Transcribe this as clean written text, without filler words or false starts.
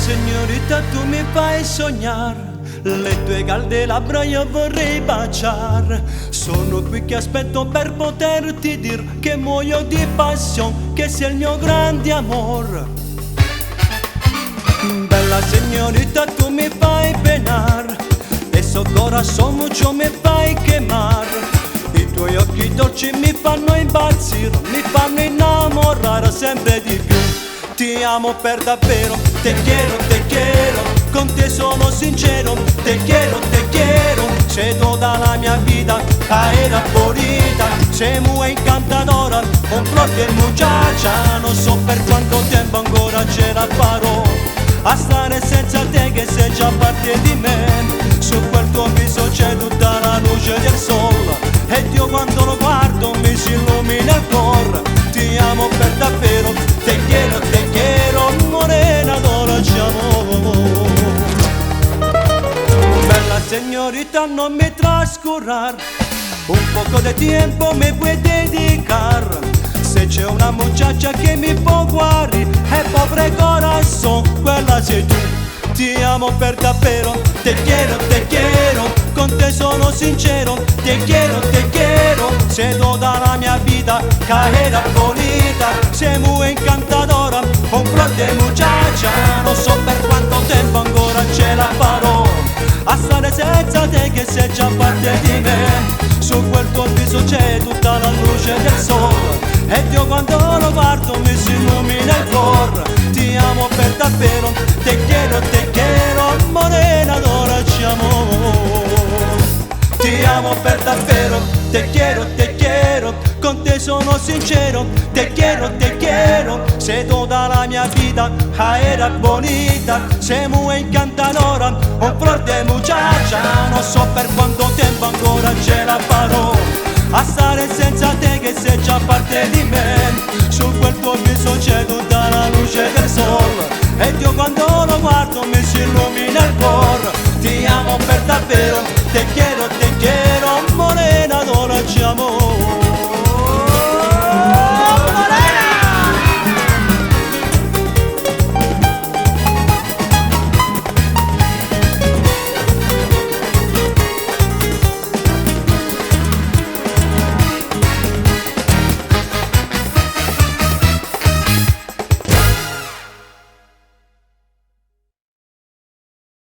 Signorita, tu mi fai sognare, le tue calde labbra io vorrei baciare. Sono qui che aspetto per poterti dir che muoio di passione, che sei il mio grande amore. Bella signorita, tu mi fai penare, e so corazón mucho me fai quemar. I tuoi occhi dolci mi fanno impazzire, mi fanno innamorare sempre di più. Ti amo per davvero, te quiero, con te sono sincero, te quiero, sei toda la mia vita, era bonita, sei muy encantadora, un flor de muchacha, non so per quanto tempo ancora ce la farò a stare senza te che sei già parte di me. Su quel tuo viso c'è tutta la luce del sole e io quando lo guardo mi si illumina il cuore. Ti amo per davvero, te quiero, morena dolciamo. Bella signorita, no me trascurrar, un poco de tiempo me puoi dedicar. Se c'è una muchacha che mi può guarire, è pobre corazón, quella sei tu. Ti amo per davvero, te quiero, con te sono sincero, te quiero, sei toda la mia vita, carrera bonita, sei muy encantadora, un flor de muchacha, non so per quanto tempo ancora ce la farò a stare senza te che sei già parte di me. Su quel tuo viso c'è tutta la luce del sole e io quando lo guardo mi si illumina il cuore. Ti amo per davvero, te quiero, morena dolciamo. Ti amo per davvero, te quiero, con te sono sincero, te quiero, sei toda la mia vita, era bonita, sei muy encantadora, un flor de muchacha, non so per quanto tempo ancora ce la farò a stare senza te che sei già parte di me. Su quel tuo viso c'è tutta la luce del sole e io quando lo guardo mi si illumina il cuore. Ti amo per davvero, te quiero, morena dolciamo.